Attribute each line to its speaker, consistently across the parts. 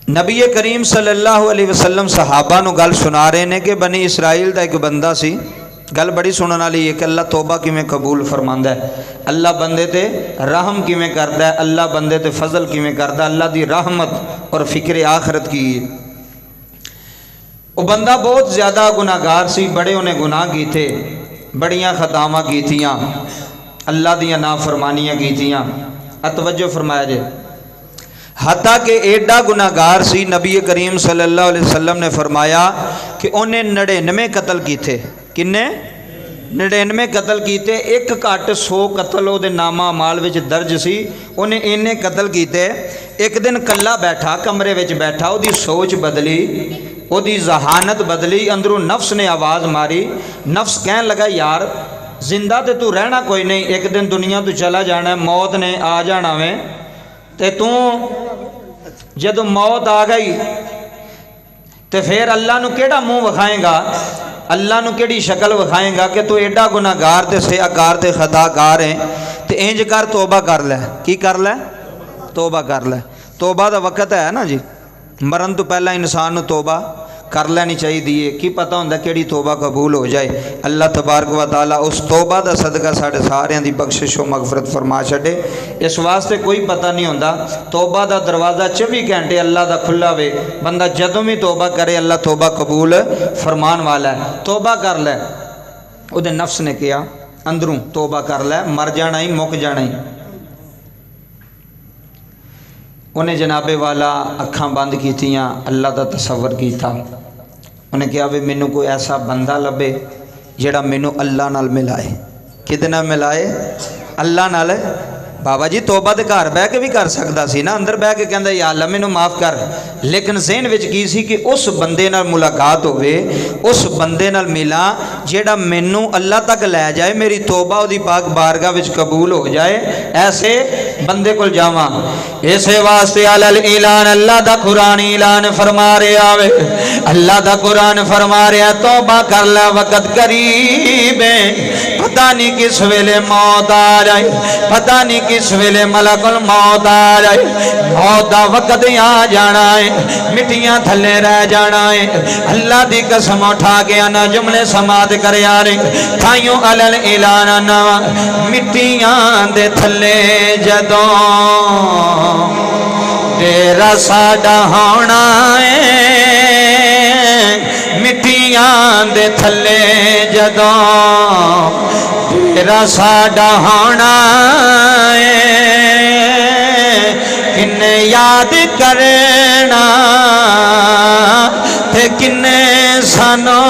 Speaker 1: نبی کریم صلی اللہ علیہ وسلم صحابہ نو گل سنا رہے ہیں کہ بنی اسرائیل دا ایک بندہ سی. گل بڑی سنن والی ہے کہ اللہ توبہ کیویں قبول فرماندا ہے, اللہ بندے تے رحم کیویں کردا ہے, اللہ بندے تے فضل کیویں کردا ہے, اللہ دی رحمت اور فکر آخرت کی ہے. وہ بندہ بہت زیادہ گناہگار سی, بڑے انہیں گناہ کیتے, بڑیاں خطاواں کیتیاں, اللہ دیاں نافرمانیاں کیتیاں. توجہ فرمایا جے, حتیٰ کہ ایڈا گناہگار سی نبی کریم صلی اللہ علیہ وسلم نے فرمایا کہ انہیں 99 قتل کیتے. کنے 99 قتل کیتے, ایک کٹ 100 قتل وہ نامہ اعمال وچ درج سی. انہیں اینے قتل کیتے. ایک دن کلا بیٹھا, کمرے وچ بیٹھا, وہ دی سوچ بدلی, وہ دی ذہانت بدلی, اندروں نفس نے آواز ماری. نفس کہن لگا یار زندہ تے تو رہنا کوئی نہیں, ایک دن دنیا تو چلا جانا ہے, موت نے آ جانا میں, تے تو جدو موت آ گئی تے پھر اللہ نو کیڑا منہ وکھائیں گا, اللہ نو کیڑی شکل وکھائیں گا کہ تو ایڈا گناہگار تے سیاکار تے خطاکار ہیں. تے انج کر توبہ کر لے. کی کر لے؟ توبہ کر لے. توبہ دا وقت ہے نا جی, مرن تو پہلا انسان نو توبہ کر لینی چاہیے. کی پتہ ہوندا کیڑی توبہ قبول ہو جائے. اللہ تبارک و تعالی اس توبہ دا صدقہ ساڈے سارے دی بخشش و مغفرت فرما چھڈے. اس واسطے کوئی پتہ نہیں ہوندا, توبہ دا دروازہ 24 گھنٹے اللہ دا کھلا وے. بندہ جدوں بھی توبہ کرے اللہ توبہ قبول فرمان والا ہے. توبہ کر لے. او دے نفس نے کیا اندروں توبہ کر لے, مر جانا ہی مک جانا ہی. انہیں جناب والا اکھاں بند کیتیاں, اللہ دا تصور کیتا. انہیں کہا بھی مینوں کوئی ایسا بندہ لبے جڑا مینوں اللہ نال ملائے. کدے نال ملائے؟ اللہ نال. بابا جی توبہ تے گھر بہ کے بھی کر سکدا سی نا, اندر بہ کے کہندا یا اللہ مینوں معاف کر, لیکن ذہن وچ کی سی کہ اس بندے نال ملاقات ہوئے, اس بندے نال ملا جیڑا مینوں اللہ تک لے جائے, میری توبہ اودی پاک بارگاہ وچ قبول ہو جائے. ایسے بندے کول جاواں. اسے واسطے اعلان اللہ دا قرآن اعلان فرما رہا ہے, اللہ دا قرآن فرما رہا توبہ کر لے وقت قریب ہے, پتہ نہیں کس ویلے موت آ جائے, پتہ نہیں کس ویلے ملک الموت آ جائے. موت دا وقت آ جانا ہے, مٹیاں تھلے رہ جانا ہے. اللہ دی قسم اٹھا کے انا جملے سماعت کرے آ رہے تھائیوں علل اعلان انا مٹیاں دے تھلے جدوں تیرا ساڈا ہونا ہے, مٹیاں دے تھلے جدوں تیرا ساڈا ہونا ہے. کنے یاد کرنا تے کنے سانو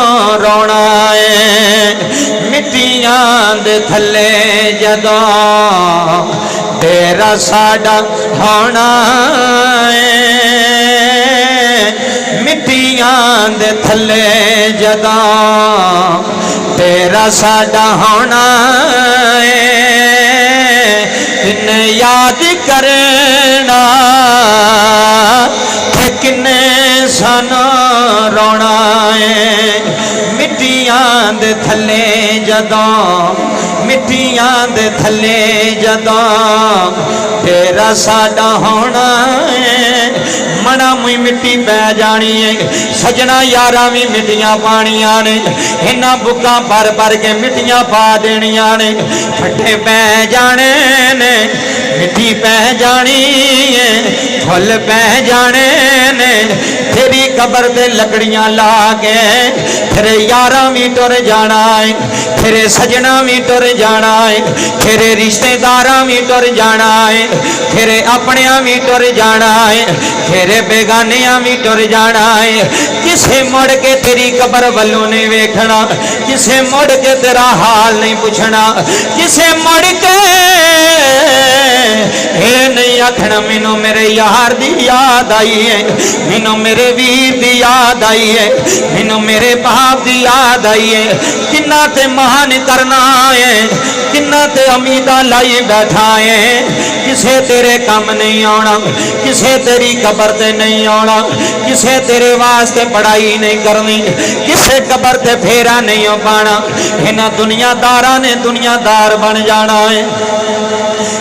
Speaker 1: رونا ہے, مٹیاں دے تھلے جدوں تیرا ساڈا ہونا ہے, مٹیاں دے تھلے جدوں تیرا ساڈا ہونا ہے. کن یاد کرنا تے کنے سانو رونا ہے, مٹیاں دے تھلے جدوں, مٹیاں دے تھلے جدوں تیرا ساڈا ہونا ہے. منا موئی مٹی پہ جانی ہے, سجنا یاراں بھی مٹیاں پانیاں نے, انہاں بکاں بھر بھر کے مٹیاں پا دینیاں نے. پھٹے پہ جانے نے, مٹی پہ جانی ہے, پھل پہ جانے نے. تیری قبر تے لکڑیاں لا کے تیرے یاراں بھی ٹر جانا ہے, تیرے سجنا بھی ٹر جانا ہے, تیرے رشتے داراں بھی ٹر جانا ہے, تیرے اپنیاں بھی ٹر جانا ہے, تیرے بیگانیاں بھی ٹر جانا ہے. کسے مڑ کے تیری قبر والوں نہیں ویکھنا, کسے مڑ کے تیرا حال نہیں پوچھنا, کسے مڑ کے اے نہیں آکھنا مینوں میرے یار دی یاد آئی ہے, مینوں میرے ویر دی یاد آئی ہے, مینوں میرے باپ دی یاد آئی ہے. کنا تے مہان کرنا ہے, کنا تے امیداں لائی بیٹھا ہے, کسے تیرے کام نہیں آنا, کسے تیری قبر تے نہیں آنا, کسے تیرے واسطے پڑھائی نہیں کرنی, کسے قبر تے پھیرا نہیں ہو پانا. انہاں دنیا داراں نے دنیا دار بن جانا ہے.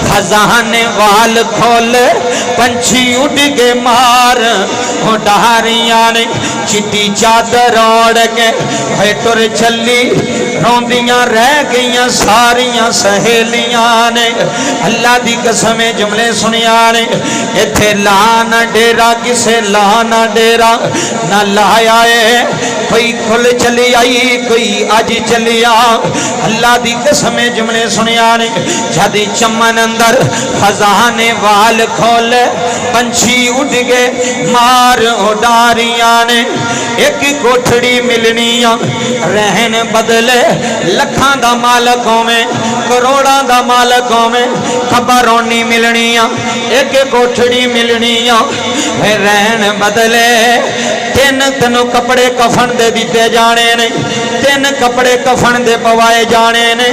Speaker 2: خزانے وال کھول پنچھی اڑ کے مار ڈاریاں نے چٹی چادر اوڑ کے ٹر چلی روندیاں رہ گئیاں ساریاں سہیلیاں نے اللہ دی قسم جملے سنیاں نے ایتھے لانا ڈیرا کسے لانا ڈیرا نہ لایا ہے کوئی کھل چلی آئی کوئی آج چلی آ اللہ دی قسم جملے سنیاں نے جدی چمن اندر خزانے وال کھول پنچھی اڑ گئے مار اڈاریاں نے ایک کوٹھڑی ملنیاں رہن بدلے لکھاں دا مالکوں میں کروڑاں دا مالکوں میں خبرونی ملنیاں ایک کوٹھڑی ملنیاں رہن بدلے تین کپڑے کفن دے دیتے جانے نے تین کپڑے کفن دے پوائے جانے نے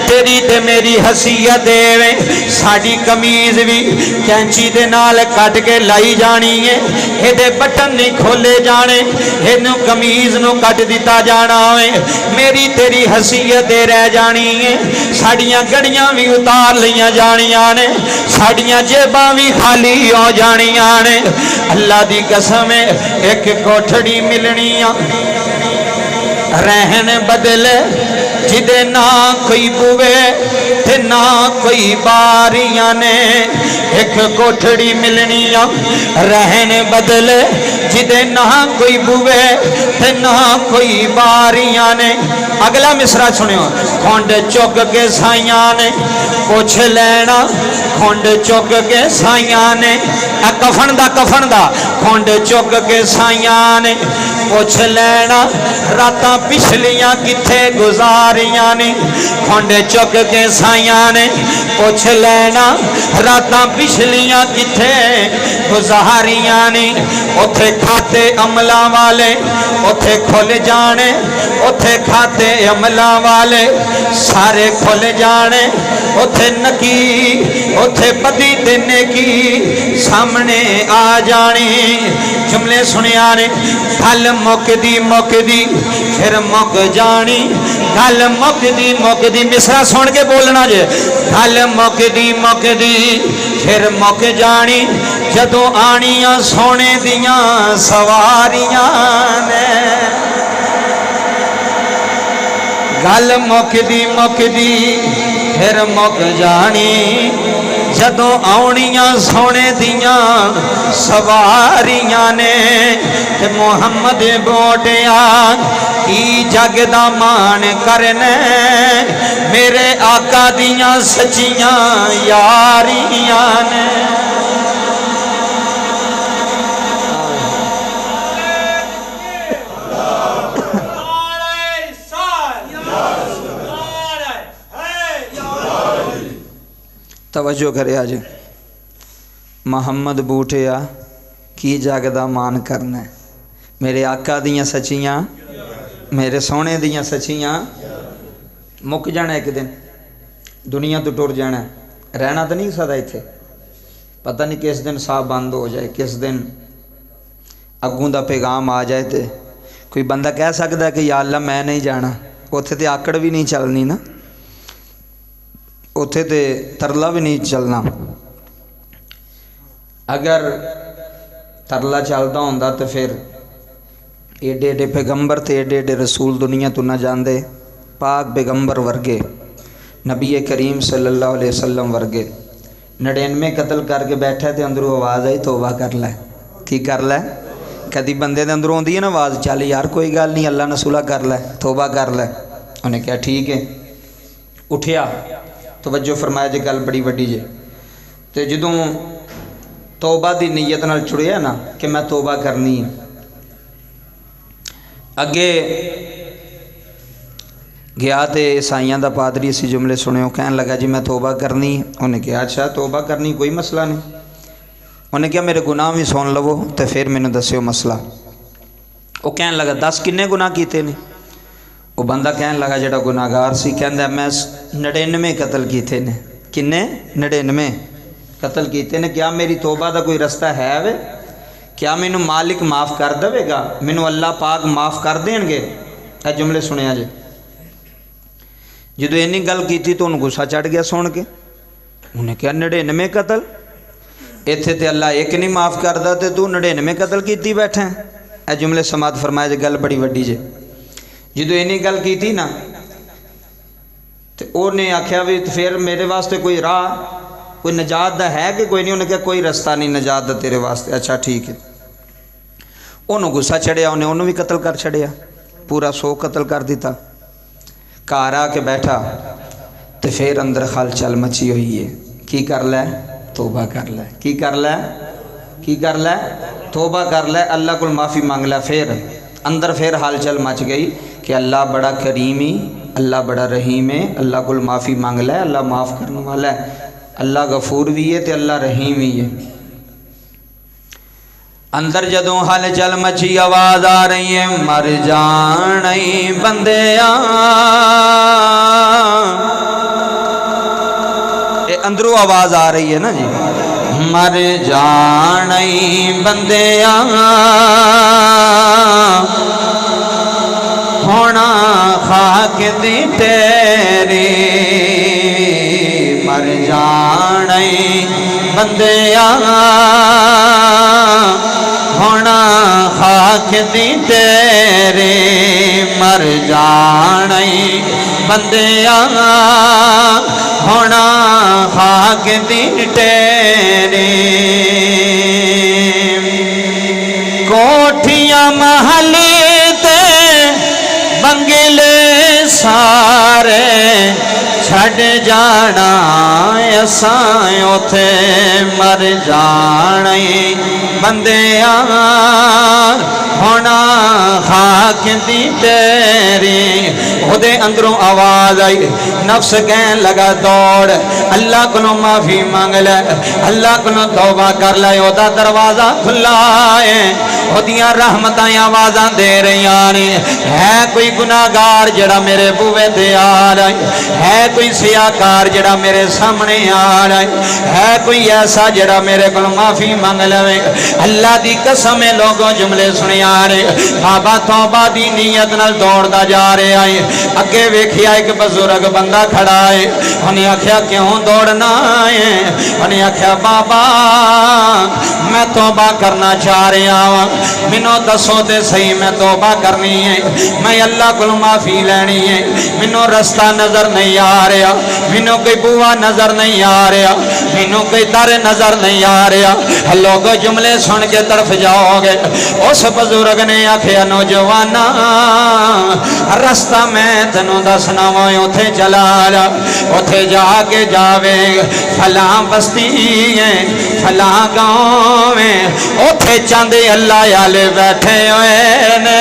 Speaker 2: تیری تے میری حسیت دے ساڑی کمیز بھی کینچی دے نال کٹ کے لائی جانی ہے یہ دے بٹن نہیں کھولے جانے یہ کمیز نو کٹ دیتا جانا ہے میری تیری حسیت دے رہ جانی ہے ساڑیاں گڑیاں بھی اتار لیاں جانیاں نے ساڑیاں جیباں بھی خالی ہو جانیاں نے اللہ دی قسم ایک کوٹھڑی ملنیاں رہن بدلے جدے نہ کوئی بوے تے نہ کوئی باریاں نے ایک کوٹھڑی ملنیاں رہن بدلے جدے نہ کوئی بوے تے نہ کوئی باریاں نے اگلا مصرع سنیو کھونڈ چک کے سائیاں نے پوچھ لینا کھونڈ چک کے سائیاں نے کفن دا کھونڈ چک کے سائیاں نے پوچھ لینا راتاں پچھلیاں کتھے گزاریاں نے کھونڈ چک کے سائیاں نے پوچھ لینا راتاں پچھلیاں کتھے گزاریاں نے اتھے کھاتے عملہ والے اتھے کھل جانے اتھے کھاتے عملہ والے سارے کھل جانے اتھے نکی اتھے بدی دینے کی سامنے آ جانی جملے سنیا نے گل مک دی پھر مک جانی گل مک دی مصرع سن کے بولنا جے گل مک دی پھر مک جانی جدو آنیاں سونے دیاں سواریاں نے گل مک دی پھر مک جانی جدو آنیاں سونے دیاں سواریاں نے تے محمد بوٹیا کی جگ دا مان کرنے میرے آقا دیاں سچیاں یاریاں نے
Speaker 1: توجہ کرے آج محمد بوٹیا کی جاگدہ مان کرنا ہے میرے آقا دیاں سچیاں میرے سونے دیاں سچیاں مک جانا ایک دن دنیا تو ٹر جانا ہے رہنا تو نہیں سدا اتھے پتہ نہیں کس دن سا بند ہو جائے کس دن اگوں دا پیغام آ جائے تے کوئی بندہ کہہ سکتا ہے کہ یا اللہ میں نہیں جانا اتھے تے آکڑ بھی نہیں چلنی نا اتھے تے ترلا بھی نہیں چلنا اگر ترلا چلتا ہوندا تو پھر ایڈے ایڈے پیغمبر تے ایڈے ایڈے رسول دنیا تو نہ جاندے پاک پیغمبر ورگے نبی کریم صلی اللہ علیہ وسلم ورگے 99 قتل کر کے بیٹھے تے اندروں آواز آئی توبہ کر لے کی کر لے کدی بندے دے اندروں ہوندی ہے نا آواز چل یار کوئی گل نہیں اللہ نے صلح کر لے توبہ کر لے انہیں کہا ٹھیک ہے اٹھیا توجہ فرمایا جے گل بڑی وڈی جے تے جدوں توبہ دی نیت نال چڑیا نا کہ میں توبہ کرنی ہے اگے گیا تے عیسائیاں دا پادری اسی جملے سنے ہو کہنے لگا جی میں توبہ کرنی انہیں کہا اچھا توبہ کرنی کوئی مسئلہ نہیں انہیں کہا میرے گناہ بھی سن لو تے پھر میں نے دسیو مسئلہ وہ کہنے لگا 10 کنے گناہ کیتے نے وہ بندہ کہنے لگا جڑا گناہگار سی کہندا میں 99 قتل کیتے نے کنے 99 قتل کیتے نے کیا میری توبہ دا کوئی رستہ ہے وے کیا مینوں مالک معاف کر دے گا مینوں اللہ پاک معاف کر دین گے اے جملے سنیا جے جدو اینی گل کیتی تو انہوں غصہ چڑھ گیا سن کے انہیں کیا 99 قتل اتنے تے اللہ ایک نہیں معاف کرتا تے تو 99 قتل کیتی بیٹھا ہے. اے جملے سماعت فرمایا جے گل بڑی وڈی جے. جدو اینی گل کیتی نا تے انہیں آکھیا بھی پھر میرے واسطے کوئی راہ کوئی نجات دا ہے کہ کوئی نہیں. انہیں کہا کوئی رستہ نہیں نجات دا تیرے واسطے. اچھا ٹھیک ہے. انہوں غصہ چڑھیا, انہیں بھی قتل کر چھڑیا, پورا 100 قتل کر دیتا. گھر آ کے بیٹھا تو پھر اندر خلچل مچی ہوئی ہے. کی کر لے توبہ کر لے, کی کر لے, کی کر لے توبہ کر لے, اللہ کو معافی مانگ لے. پھر اندر پھر حال چل مچ گئی کہ اللہ بڑا کریمی, اللہ بڑا رحیم ہے, اللہ کو معافی مانگ لے, اللہ معاف کرنے والا ہے, اللہ غفور بھی ہے تے اللہ رحیم بھی ہے. اندر جدوں حال چل مچی آواز آ رہی ہے مر جانے بندیاں, اندروں آواز آ رہی ہے نا جی, مر جانے بندیاں ہونا خاک دی تیری, مر جانے بندیاں ہونا خاک دی تیری, مر جانے بندیاں ہونا خاک دی تیری. کوٹھیاں محل تے بنگلے سارے چھڑ جانا اساں اوتھے, مر جانے بندیاں ہونا خاک دی تیری. او دے اندروں آواز آئی, نفس کہن لگا دوڑ اللہ کو معافی مانگ لے, اللہ کو توبہ کر لے, او دا دروازہ کھلا ہے, او دیاں رحمتاں آوازاں دے رہیاں نے. ہے کوئی گناہگار جڑا میرے بوئے تے آ رہا ہے, کوئی سیاہکار جڑا میرے سامنے آ رہا ہے, کوئی ایسا جڑا میرے کو معافی مانگ لے. اللہ دی قسم لوگوں جملے سنے آ رہے, بابا توبہ دی نیت نال دوڑ دا جا رہے آئے. اگے ویکھیا ایک بزرگ بندہ کھڑا ہے, انہیں آکھیا کیوں دوڑنا ہے, انہیں آکھیا بابا میں توبہ کرنا چاہ رہا ہوں, منو دسو تے صحیح میں توبہ کرنی ہے, میں اللہ کو معافی لینی ہے, منو رستہ نظر نہیں آ رہا, منو کوئی بوا نظر نہیں آ رہا, منو کوئی در نظر نہیں آ رہا. لوگوں جملے سن کے طرف جاؤ گے. اس بزرگ نے آکھیا نوجوانا رستہ میں تینوں دسنا وا, اوتھے چلا جا, اوتھے جا کے جاوے فلاں بستی ہے فلاں گاؤں ہے, اوتھے چند اللہ والے بیٹھے ہوئے نے,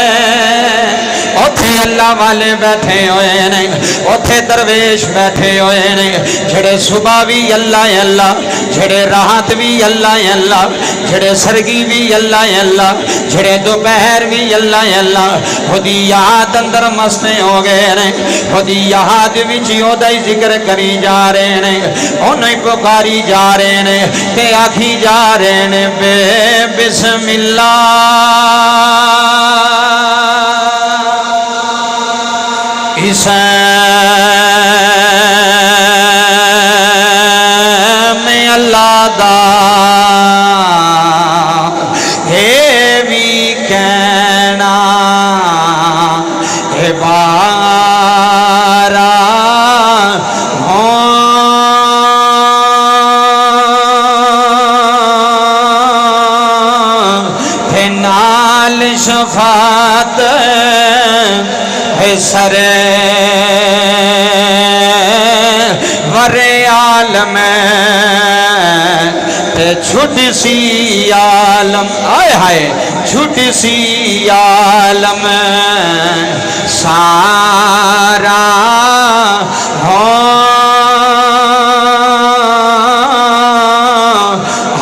Speaker 1: اوتھے اللہ والے بیٹھے ہوئے نے, اوتھے درویش بیٹھے ہوئے نے, جڑے صبح بھی اللہ اللہ, جڑے رات بھی اللہ اللہ, جڑے سرگی بھی اللہ اللہ, جڑے دوپہر بھی اللہ اللہ. خودی یاد اندر مستے ہو گئے نے, خودی یاد وچ اودا ہی ذکر کری جا رہے نے, انہیں پکاری جا رہے نے, تے آکھی جا رہے نے بے بسم اللہ میں اللہ دا ہے بھی کہنا ہے بارا ہے نال شفاعت ہے سر عالم تے چھٹ سی عالم, آئے ہائے چھٹ سی عالم سارا ہو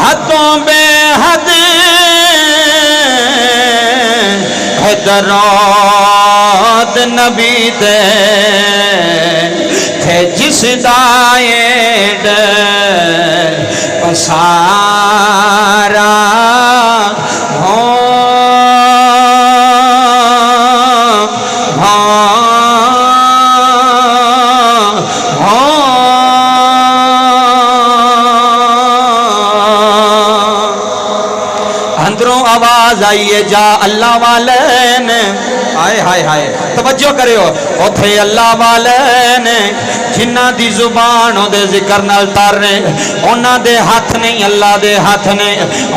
Speaker 1: حدوں بے حد ہے درود نبی دے تھے جس دائیں پسارا ہو
Speaker 2: آواز آئی ہے جا اللہ والے نے آئے ہائے ہائے توجہ کریو اوتھے اللہ والے نے جنہ دی زبان او دے ذکر نال تارنے انہاں دے ہاتھ نہیں اللہ دے ہاتھ نے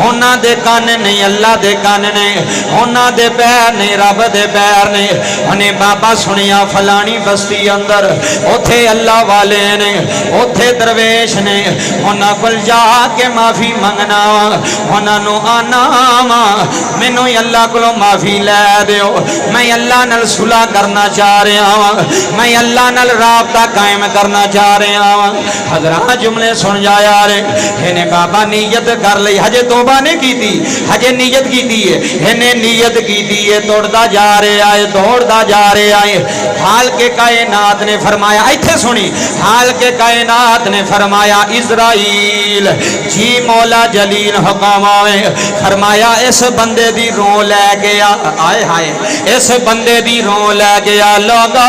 Speaker 2: انہاں دے کان نہیں اللہ دے کان نے انہاں دے پیر نہیں رب دے پیر نے انہیں بابا سنیا فلانی بستی اندر اوتھے اللہ والے نے اوتھے درویش نے انہاں کل جا کے معافی منگنا انہاں نو آنا مینوں اللہ کو معافی لے دیو میں اللہ نال صلح کرنا چاہ رہا ہوں میں اللہ نال رابطہ قائم کرنا چاہ رہا ہوں حضرات جملے سن جایا رے انہیں بابا نیت کر لی ہجے توبہ نہیں کی تھی ہجے نیت کی تھی انہیں نیت کی تھی توڑتا جا رہے آئے دوڑتا جا رہے آئے حال کے کائنات نے فرمایا ایتھے سنی حال کے کائنات نے فرمایا اسرائیل جی مولا جلیل حکم آئے فرمایا اس بندے دی رو لے گیا آئے ہائے اس بندے دی رو لے گیا لوگا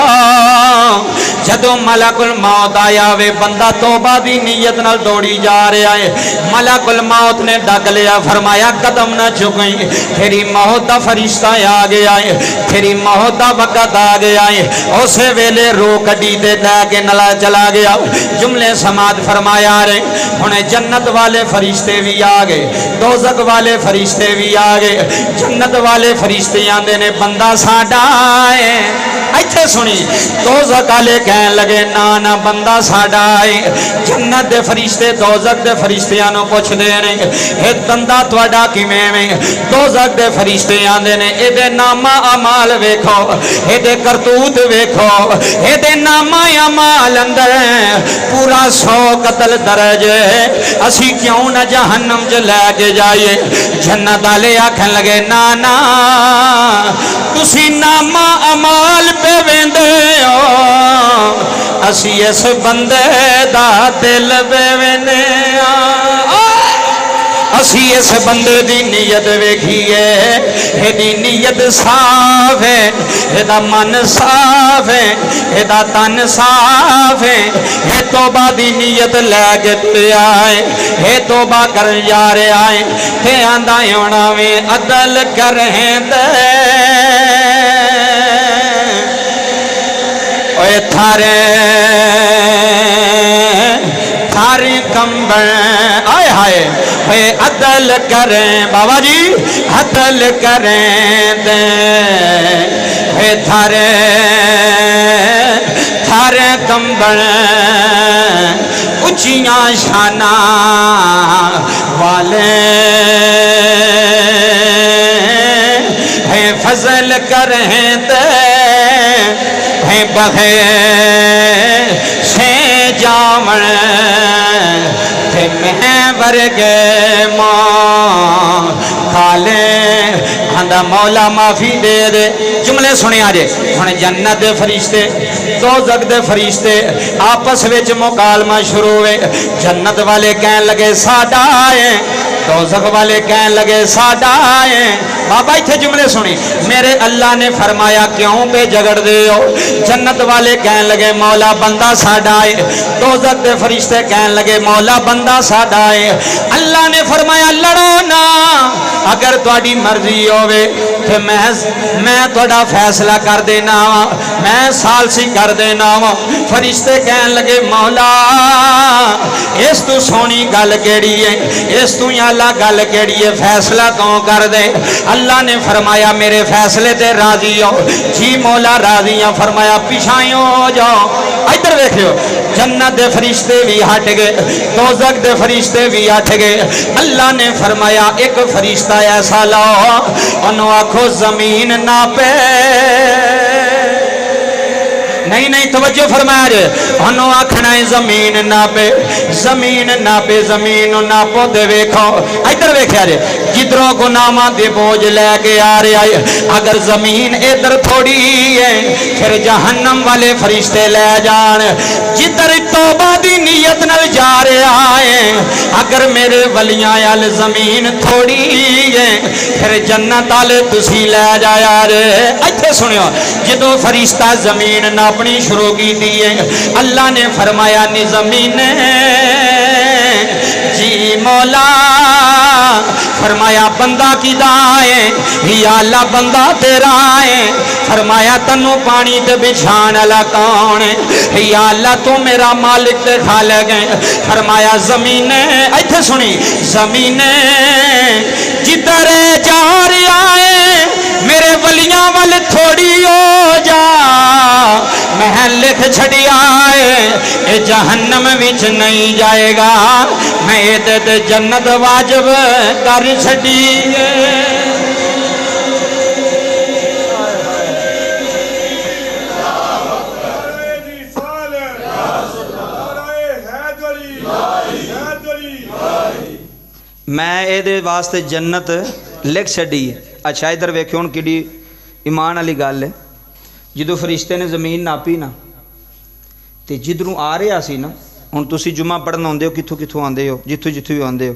Speaker 2: جدو ملک الموت آیا وے بندہ توبہ دی نیت نال دوڑی جا رہا ہے ملک الموت نے ڈک لیا فرمایا قدم نہ چکیں تیری موت دا فرشتہ آ گیا ہے تیری موت دا وقت آ گیا ہے اسے ویلے رو کڈی تے دے کے نلا چلا گیا جملے سماعت فرمایا رہے انہیں جنت والے فرشتے بھی آ گئے دوزخ والے فرشتے بھی آ گئے جنت والے فرشتے آندے نے بندہ ساڈا ہے ایتھے سنی دوزخ والے کہن لگے نا بندہ ساڈا ہے جنت دے فرشتے دوزخ دے فرشتیاں نو پوچھ دے نے اے بندہ تواڈا کیویں میں دوزخ دے فرشتے آندے نے اے دے نامہ اعمال ویکھو اے دے کرتوت ویکھو اے دے نامہ اعمال اندر پورا 100 قتل درج اسی کیوں نہ جہنم چ لے کے جائیے جنت والے آکھن لگے نا تسی نامہ اعمال پہ ویندے ہو اسی اس بندے دا دل پہ ویندے اسی اس بندے دی نیت ویکھیے اے دی نیت صاف ہے اے دا من صاف ہے اے دا تن صاف ہے اے توبہ دی نیت لے کے تریا ہے اے توبہ کر جا رہا ہے تے آندا ہونا وے عدل کریں دے اوے تھارے کمبر آئے ہائے اے عدل کریں بابا جی عدل کریں دے اے تھارے کمبر اچیاں شانہ والے اے فضل کریں دے اے بغیر سے جامن تے میں ورگے ماں کالے ہندا مولا معافی دے دے جملے سنے آجے ہن جنت دے فرشتے دوزخ دے فرشتے آپس وچ مکالمہ شروع ہوئے جنت والے کہن لگے ساڈا ہے دوزخ والے کہن لگے ساڈا ہے بابا ایتھے جملے سنی میرے اللہ نے فرمایا کیوں پہ جگڑ دے ہو جنت والے کہن لگے مولا بندہ ساڈا ہے دوزخ دے فرشتے کہن لگے مولا بندہ ساڈا ہے اللہ نے فرمایا لڑو نا اگر تواڈی مرضی ہوے تے میں تواڈا فیصلہ کر دینا میں ثالثی کر دینا فرشتے کہن لگے مولا اس تو سونی گل کیڑی ہے اس تو اللہ گل کیڑی ہے فیصلہ تو کر دے اللہ نے فرمایا میرے فیصلے تے راضی ہو جی مولا راضی ہوں فرمایا پیچھے ہو جاؤ ادھر دیکھو جنت دے فرشتے بھی ہٹ گئے دوزخ دے فرشتے بھی ہٹ گئے اللہ نے فرمایا ایک فرشتہ ایسا لاؤ انہوں آکھو زمین ناپے نہیں توجہ فرمایا جے انہوں آکھنا ہے زمین ناپے زمین ناپو دے ویکھو ادھر ویکھیا جے جدروں کو نامہ دے بوجھ لے کے آ رہے آئے اگر زمین ادھر تھوڑی ہے پھر جہنم والے فرشتے لے جان جدھر توبہ دی نیت نل جا رہے آئے اگر میرے ولیاں یال زمین تھوڑی ہے پھر جنت والے تسی لے جایا رہے ایتھے سنیو جدو فرشتہ زمین ناپ اپنی شروع کی دیئے اللہ نے فرمایا نی زمین جی مولا فرمایا بندہ کدا ہے یا اللہ بندہ تیرا ہے فرمایا تنو پانی تے بچھان والا کون ہے یا اللہ تو میرا مالک تے خالق ہے فرمایا زمین ایتھے سنی زمین جدھر جا رہا ہے میرے ولیاں وال تھوڑی ہو جا میں لکھ چھڑیا ہے اے جہنم وچ نہیں جائے گا میں اے تے جنت واجب کر چھڑی ہے
Speaker 1: میں یہ واسطے جنت لکھ چڈی ہے. اچھا ادھر ویکھو ہوں کیڑی ایمان والی گل ہے. جدو فرشتے نے زمین ناپی نا تو جدھروں آ رہا سی نا ہوں تسی جمعہ پڑھن آتے ہو کتوں کتوں آتے ہو جتوں جتوں بھی آتے ہو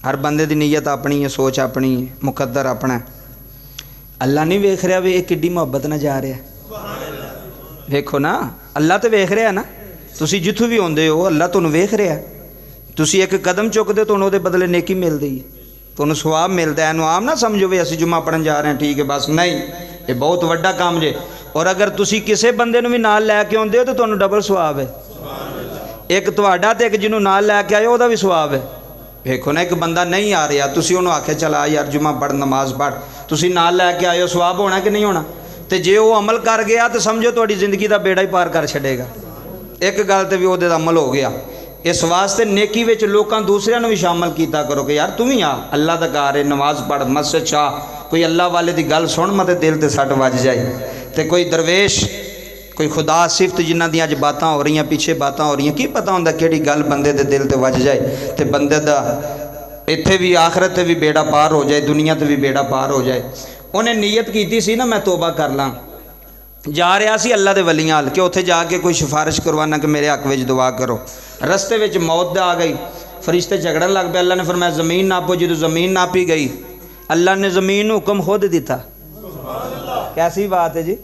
Speaker 1: ہر بندے دی نیت اپنی ہے سوچ اپنی ہے مقدر اپنا ہے. اللہ نہیں ویکھ رہا بھی یہ کڈی محبت نہ جا رہا ویکھو نا اللہ تو ویکھ رہا نا تسی جتوں بھی آتے ہو اللہ تمہیں ویکھ رہا تسی ایک قدم چکتے تو وہ بدلے نیکی ملتی ہے تمہیں سواب ملتا ہے. عام نہ سمجھو بھی اسی جمعہ پڑھن جا رہے ہیں ٹھیک ہے بس نہیں یہ بہت وڈا کام جے. اور اگر تسی کسے بندے بھی نال لے کے آتے ہو تو تمہیں ڈبل سواب ہے. ایک تہاڈا تے ایک جنوں نال لے کے آئے وہ بھی سواب ہے. دیکھو نا ایک بندہ نہیں آ رہا تسی انہوں آکھے چلا یار جمعہ پڑھ نماز پڑھ تسی نال لے کے آئے ہو سواب ہونا کہ نہیں ہونا. تو جے وہ عمل کر گیا تو سمجھو تہاڈی زندگی دا بیڑا ہی پار کر چھڑے گا. ایک گل تے بھی وہ عمل ہو گیا. اس واسطے نیکی وچ لوکاں دوسریاں نوں بھی شامل کیتا کرو کہ یار تم ہی آ اللہ دا گھر ہے نماز پڑھ مسجد چاہ کوئی اللہ والے دی گل سن متے دل تے سٹ وج جائے. تے کوئی درویش کوئی خدا صفت جنہ دی اج باتاں ہو رہی ہیں پیچھے باتاں ہو رہی ہیں کی پتہ ہوندا کیڑی گل بندے دے دل تے وج جائے تے بندے دا ایتھے بھی آخرت تے بھی بیڑا پار ہو جائے دنیا تے بھی بیڑا پار ہو جائے. انہیں نیت کیتی سی نا میں توبہ کر لاں جا رہا سی اللہ دے ولیاں ال کہ اتھے جا کے کوئی سفارش کروانا کہ میرے حق وچ دعا کرو. رستے وچ موت آ گئی فرشتے جھگڑن لگ پے. اللہ نے فرمایا زمین ناپو. جدو زمین ناپی گئی اللہ نے زمین نو حکم خود دیتا. کیسی بات ہے جی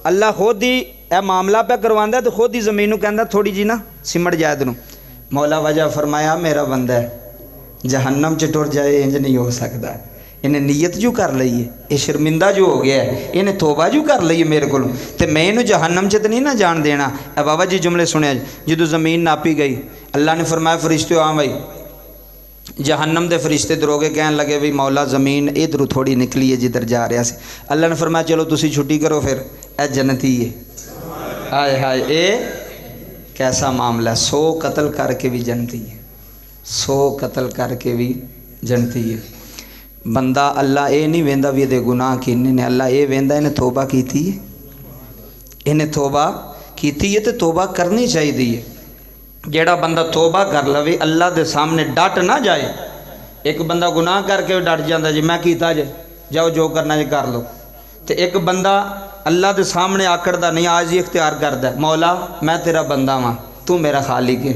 Speaker 1: اللہ خود ہی اے معاملہ پہ کرواندا ہے تو خود ہی زمین نو کہندا تھوڑی جی نا سمٹ جائے ادھروں. مولا وجہ فرمایا میرا بندہ ہے جہنم چ ٹر جائے انج نہیں ہو سکتا. انہیں نیت جو کر لئی ہے یہ شرمندہ جو ہو گیا ہے انہیں توبہ جو کر لئی ہے میرے کو تو میں انہوں جہنم چ تو نہیں نہ جان دینا. اے بابا جی جملے سنے جدو زمین ناپی گئی اللہ نے فرمایا فرشتے ہاں بھائی جہنم دے فرشتے دروگے کہنے لگے بھی مولا زمین ادھر تھوڑی نکلی ہے جدھر جا رہا سی. اللہ نے فرمایا چلو تسی چھٹی کرو پھر اے جنتی ہے. ہائے ہائے اے کیسا معاملہ ہے. 100 قتل کر کے بھی جنتی ہے 100 قتل کر کے بھی جنتی ہے. بندہ اللہ اے نہیں ویندا بھی دے گناہ کینے نے اللہ اے ویندا انہیں توبہ کیتی ہے انہیں توبہ کیتی ہے تو توبہ کرنی چاہیے. جیڑا بندہ توبہ کر لوے اللہ دے سامنے ڈٹ نہ جائے. ایک بندہ گناہ کر کے ڈٹ جاندہ جی میں کیتا جے جاؤ جو کرنا جے کر لو. تو ایک بندہ اللہ دے سامنے آکڑ دا نہیں آج ہی اختیار کردا ہے مولا میں تیرا بندہ ہاں تو میرا خالق ہے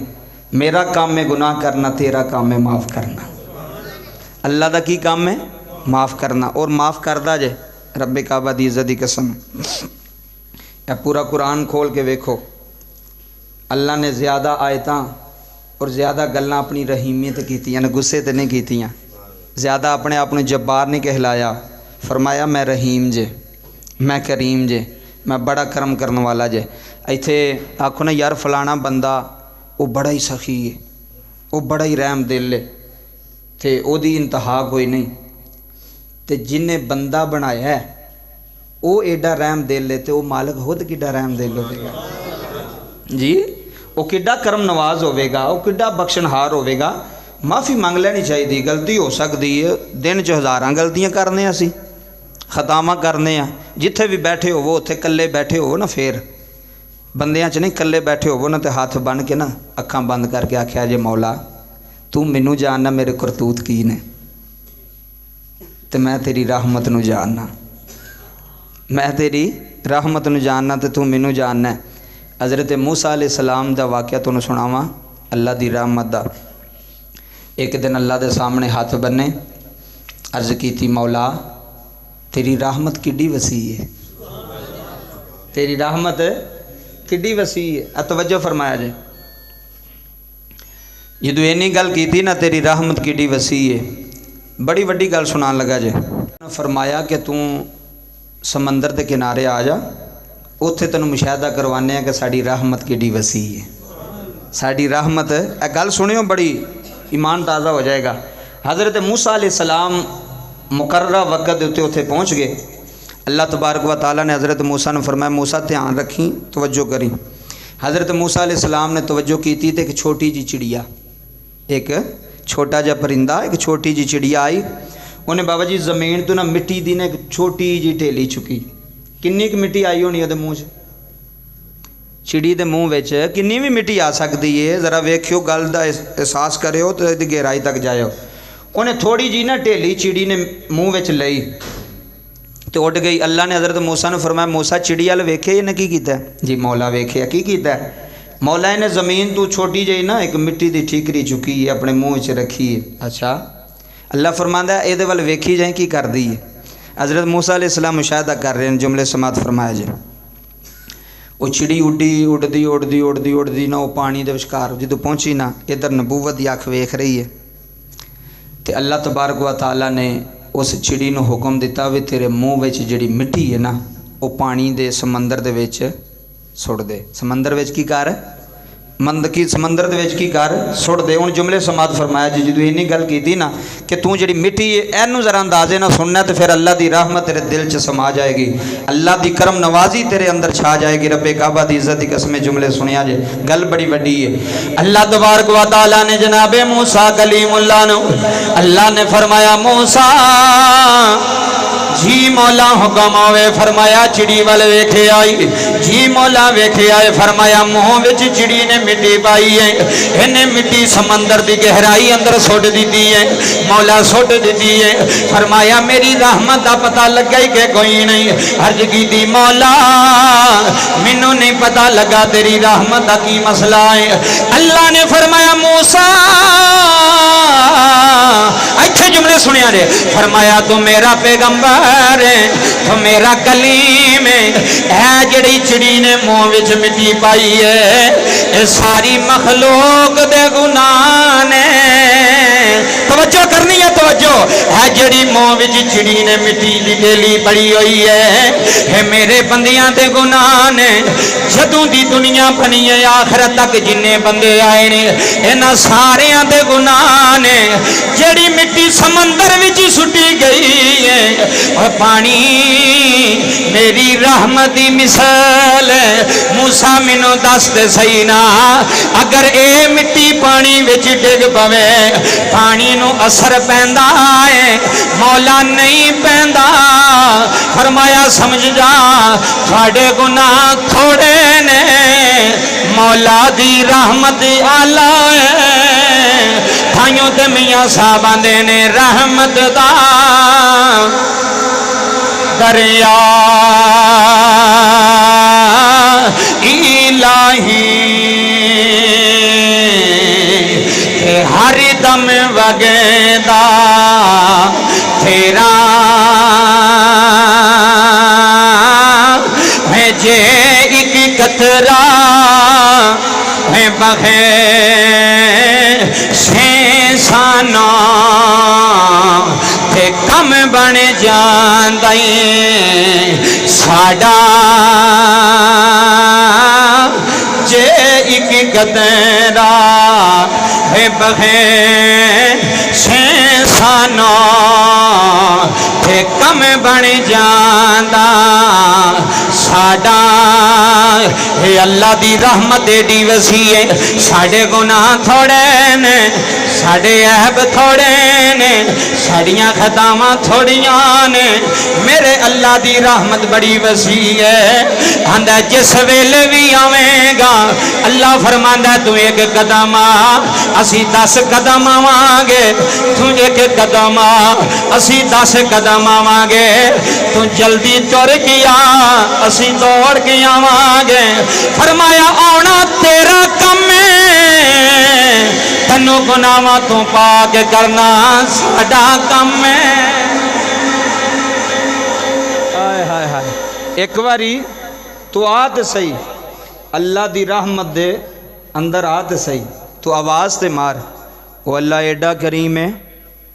Speaker 1: میرا کام ہے گناہ کرنا تیرا کام ہے معاف کرنا. اللہ دا کی کام ہے معاف کرنا اور معاف کردہ جے رب کعبہ دی عزت دی قسم. اے پورا قرآن کھول کے ویکھو اللہ نے زیادہ آیتاں اور زیادہ گلاں اپنی رحیمیت کیتیاں نے غصے تے نہیں کیتیاں. زیادہ اپنے آپ نے جبار نہیں کہلایا. فرمایا میں رحیم جے میں کریم جے میں بڑا کرم کرنے والا جے. ایتھے آکھو نا یار فلانا بندہ وہ بڑا ہی سخی ہے وہ بڑا ہی رحم دل ہے تے او دی انتہا کوئی نہیں. تے جنہیں بندہ بنایا ہے وہ ایڈا رحم دل ہے تے وہ مالک خود کڈا رحم دل ہوے گا جی. وہ کڈا کرم نواز ہوے گا وہ کڈا بخشنہار ہوے گا. معافی مانگ لینی چاہیے. غلطی ہو سکتی ہے دن چ ہزاراں غلطیاں کرنے اسی خطاواں کرنے ہیں. جتھے بھی بیٹھے ہو وہ اتھے کلے بیٹھے ہو نا پھر بندیاں چ نہیں کلے بیٹھے ہو نا تے ہاتھ بن کے نا اکھاں بند کر کے آکھیا جے مولا تو مینوں جاننا میرے کرتوت کی نے تے میں تیری رحمت نو جاننا میں تیری رحمت نو جاننا تے تو مینوں جاننا ہے. حضرت موسیٰ علیہ السلام دا واقعہ تنوں سناواں اللہ دی رحمت دا. ایک دن اللہ دے سامنے ہاتھ بننے عرض کیتی مولا تیری رحمت کڈی وسیع ہے تیری رحمت کڈی وسیع ہے. توجہ فرمایا جے جدو اینی گل کیتی نا تیری رحمت کڈی وسیع ہے بڑی وڈی گل سنان لگا جے. فرمایا کہ تو سمندر دے کنارے آ جا, اوتھے تینوں مشاہدہ کروانے ہیں کہ ساڑی رحمت کیڈی وسیع ہے. ساڑی رحمت اے گل سنیو, بڑی ایمان تازہ ہو جائے گا. حضرت موسیٰ علیہ السلام مقررہ وقت دے اوتھے پہنچ گئے. اللہ تبارک و تعالیٰ نے حضرت موسیٰ نے فرمایا موسیٰ دھیان رکھیں, توجہ کریں. حضرت موسیٰ علیہ السلام نے توجہ کی تھی ایک چھوٹی جی چڑیا, ایک چھوٹا جا پرندہ, ایک چھوٹی جی چڑیا آئی. انہیں بابا جی زمین تو نہ مٹی دی نے ایک چھوٹی جی ٹھیلی چکی. کنی کی مٹی آئی ہونی ہے منہ چ, چڑی دے منہ وچ کنی بھی مٹی آ سکتی ہے. ذرا ویکھیو گل دا احساس کریو تو دی گہرائی تک جائیو. انہیں تھوڑی جی نا ٹھیلی چڑی نے منہ وچ لئی تو اٹھ گئی. اللہ نے حضرت موسیٰ نے فرمایا موسیٰ چڑی وال ویکھے یہ نے کی کیتا ہے؟ جی مولا ویکھے. کی کیتا ہے؟ مولا نے زمین تو چھوٹی جی نا ایک مٹی دی ٹھیکری چکی ہے اپنے منہ وچ رکھی ہے. اچھا اللہ فرماندا ہے اے وال ویکھی جائیں کی کر دی ہے. حضرت موسیٰ علیہ السلام مشاہدہ کر رہے ہیں, جملے سماعت فرمایا جی. وہ چڑی اڑدی نا وہ پانی دے وچکار جدوں پہنچی نا ادھر نبوت دی اکھ ویکھ رہی ہے. تے اللہ تبارک و تعالیٰ نے اس چڑی نو حکم دیتا وی تیرے منہ وچ جڑی مٹی ہے نا وہ پانی دے سمندر دے وچ سٹ دے. سمندر وچ کی کر سمندر دے وچ کی کر سٹ دے. ہن جملے سماعت فرمایا جی جدوں اینی گل کیتی نا کہ تو جڑی مٹی ہے اینو ذرا اندازے نہ سننا تے پھر اللہ دی رحمت تیرے دل چ سما جائے گی, اللہ دی کرم نوازی تیرے اندر چھا جائے گی. رب کعبہ دی عزت دی قسم جملے سنیا جے, گل بڑی وڈی ہے. اللہ تبارک و تعالی نے جناب موسیٰ کلیم اللہ نو اللہ نے فرمایا موسیٰ جی مولا حکم آوے. فرمایا چڑی وال ویکھے آئی. جی مولا ویکھے آئے. فرمایا منہ وچ چڑی نے مٹی پائی ہے, انہیں مٹی سمندر دی گہرائی اندر سٹ دیتی ہے. مولا سٹ دیتی ہے. فرمایا میری رحمت دا پتہ لگا ہی کہ کوئی نہیں. عرض کی دی مولا مینوں نہیں پتہ لگا تیری رحمت دا کی مسئلہ ہے. اللہ نے فرمایا موسیٰ اچھے جملے سنیا جے. فرمایا تو میرا پیغمبر ہے, تو میرا کلیم ہے. اے جڑی چڑی نے منہ وچ مٹی پائی ہے اے ساری مخلوق دے گناہ نے. توجہ کرنی ہے, توجہ ہے. جڑی منہ وچ چڑی نے مٹی دی ڈیلی پڑی ہوئی ہے اے میرے بندیاں دے گناہ نے. جدوں دی دنیا بنی ہے آخرت تک جننے بندے آئے نے انہاں ساریاں دے گناہ نے. جڑی مٹی سمندر وچ سٹی گئی ہے اور پانی میری رحمت دی مثال ہے. موسیٰ مینوں دس دے صحیح نا اگر اے مٹی پانی وچ ڈگ پوے پانی نو اثر پیندا ہے مولا نہیں پیندا. فرمایا سمجھ جا تھوڑے گناہ تھوڑے نے مولا دی رحمت اعلی ہے. تھائیوں تے میاں صاحب آندے نے رحمت دا دریا الہی ہر دم وگدا تیرا ہے جے ایک قطرہ ہے بغیر سانا تے کم بن جاندائیں ساڈا جے ایک قطرہ ہے بغیر سانا تے کم بن جاندا ساڈا. اے اللہ دی رحمت ایڈی وسیع ہے. ساڈے گناہ تھوڑے نے, ساڈے عیب تھوڑے نے, ساڈیاں خطاواں تھوڑیاں نے. میرے اللہ دی رحمت بڑی وسیع ہے. آندا جس ویلے بھی آویں گا اللہ فرماندا تو ایک قدم آ اسی 10 قدم آواں گے. تو ایک قدم آ اسی 10 قدم آواں گے. تو جلدی ٹر گیا اسی دوڑ کے آواں گے. فرمایا آنا تیرا کم ہے, تنو گناہاں تو پاک کرنا ساڈا کم ہے. ہائے ہائے ہائے, ایک باری تو آت صحیح اللہ دی رحمت دے اندر آت صحیح تو آواز تے مار. وہ اللہ ایڈا کریم ہے